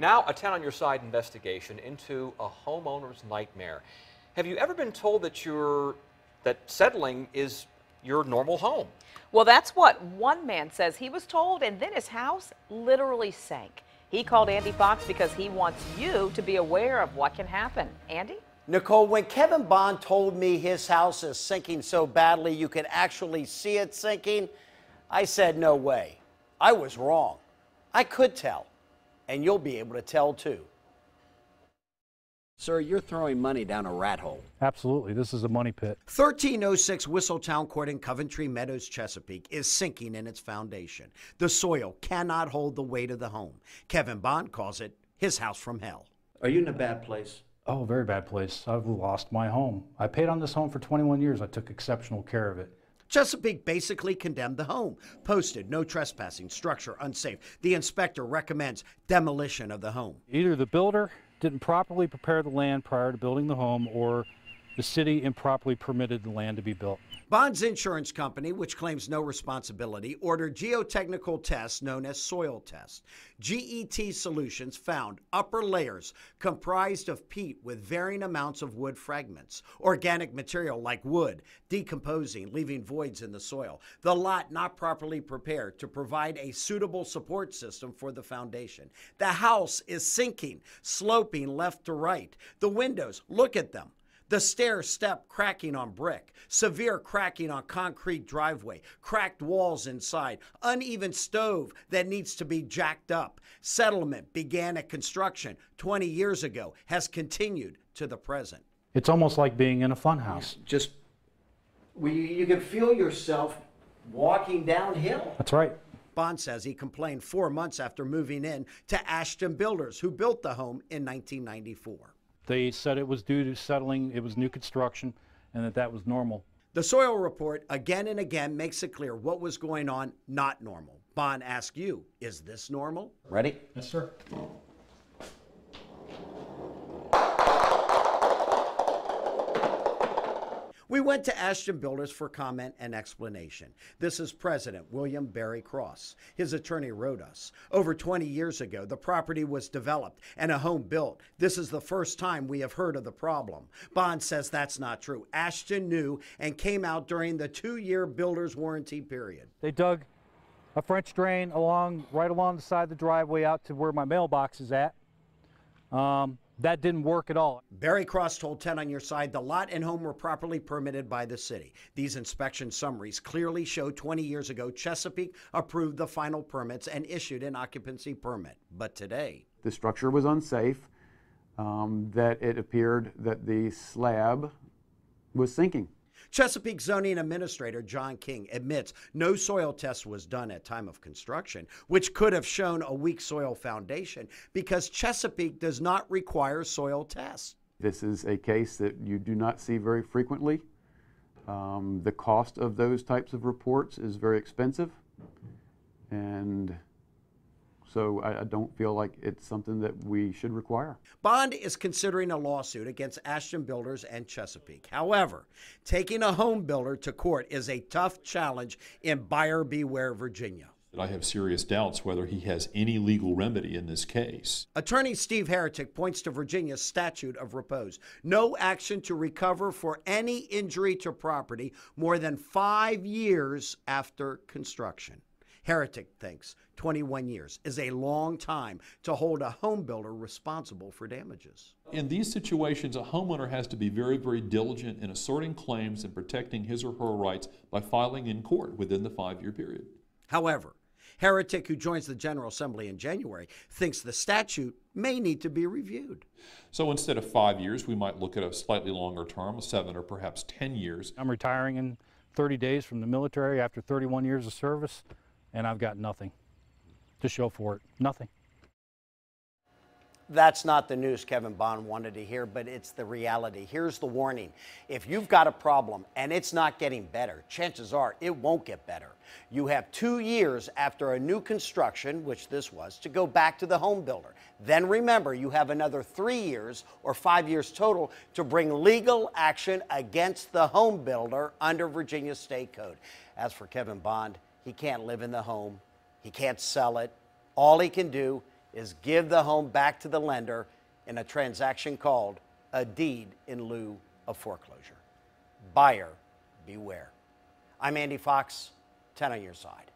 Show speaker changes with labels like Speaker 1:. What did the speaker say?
Speaker 1: Now, a 10 on your side investigation into a homeowner's nightmare. Have you ever been told that settling is your normal home?
Speaker 2: Well, that's what one man says he was told, and then his house literally sank. He called Andy Fox because he wants you to be aware of what can happen. Andy?
Speaker 3: Nicole, when Kevin Bond told me his house is sinking so badly you could actually see it sinking, I said no way. I was wrong. I could tell, and you'll be able to tell too. Sir, you're throwing money down a rat hole.
Speaker 4: Absolutely. This is a money pit.
Speaker 3: 1306 Whistletown Court in Coventry Meadows, Chesapeake is sinking in its foundation. The soil cannot hold the weight of the home. Kevin Bond calls it his house from hell. Are you in a bad place?
Speaker 4: Oh, very bad place. I've lost my home. I paid on this home for 21 years. I took exceptional care of it.
Speaker 3: Chesapeake basically condemned the home. Posted, no trespassing, structure unsafe. The inspector recommends demolition of the home.
Speaker 4: Either the builder didn't properly prepare the land prior to building the home, or the city improperly permitted the land to be built.
Speaker 3: Bond's insurance company, which claims no responsibility, ordered geotechnical tests known as soil tests. GET Solutions found upper layers comprised of peat with varying amounts of wood fragments, organic material like wood decomposing, leaving voids in the soil, the lot not properly prepared to provide a suitable support system for the foundation. The house is sinking, sloping left to right. The windows, look at them. The stair step cracking on brick, severe cracking on concrete driveway, cracked walls inside, uneven stove that needs to be jacked up. Settlement began at construction 20 years ago, has continued to the present.
Speaker 4: It's almost like being in a fun house.
Speaker 3: Just, you can feel yourself walking downhill.
Speaker 4: That's right.
Speaker 3: Bond says he complained 4 months after moving in to Ashton Builders, who built the home in 1994.
Speaker 4: They said it was due to settling, it was new construction, and that was normal.
Speaker 3: The soil report again and again makes it clear what was going on not normal. Bond asks you, is this normal? Ready?
Speaker 4: Yes, sir.
Speaker 3: We went to Ashton Builders for comment and explanation. This is President William Barry Cross. His attorney wrote us. Over 20 years ago, the property was developed and a home built. This is the first time we have heard of the problem. Bond says that's not true. Ashton knew and came out during the 2-year builder's warranty period.
Speaker 4: They dug a French drain right along the side of the driveway out to where my mailbox is at. That didn't work at all.
Speaker 3: Barry Cross told 10 on your side the lot and home were properly permitted by the city. These inspection summaries clearly show 20 years ago Chesapeake approved the final permits and issued an occupancy permit. But today,
Speaker 5: the structure was unsafe, that it appeared that the slab was sinking.
Speaker 3: Chesapeake Zoning Administrator John King admits no soil test was done at time of construction, which could have shown a weak soil foundation because Chesapeake does not require soil tests.
Speaker 5: This is a case that you do not see very frequently. The cost of those types of reports is very expensive, and so I don't feel like it's something that we should require.
Speaker 3: Bond is considering a lawsuit against Ashton Builders and Chesapeake. However, taking a home builder to court is a tough challenge in buyer beware, Virginia.
Speaker 6: I have serious doubts whether he has any legal remedy in this case.
Speaker 3: Attorney Steve Heretic points to Virginia's statute of repose. No action to recover for any injury to property more than 5 years after construction. Heretic thinks 21 years is a long time to hold a home builder responsible for damages.
Speaker 6: In these situations, a homeowner has to be very, very diligent in asserting claims and protecting his or her rights by filing in court within the 5-year period.
Speaker 3: However, Heretic, who joins the General Assembly in January, thinks the statute may need to be reviewed.
Speaker 6: So instead of 5 years, we might look at a slightly longer term, 7 or perhaps 10 years.
Speaker 4: I'm retiring in 30 days from the military after 31 years of service, and I've got nothing to show for it. Nothing.
Speaker 3: That's not the news Kevin Bond wanted to hear, but it's the reality. Here's the warning. If you've got a problem and it's not getting better, chances are it won't get better. You have 2 years after a new construction, which this was, to go back to the home builder. Then remember, you have another 3 years or 5 years total to bring legal action against the home builder under Virginia State Code. As for Kevin Bond, he can't live in the home. He can't sell it. All he can do is give the home back to the lender in a transaction called a deed in lieu of foreclosure. Buyer beware. I'm Andy Fox, 10 on your side.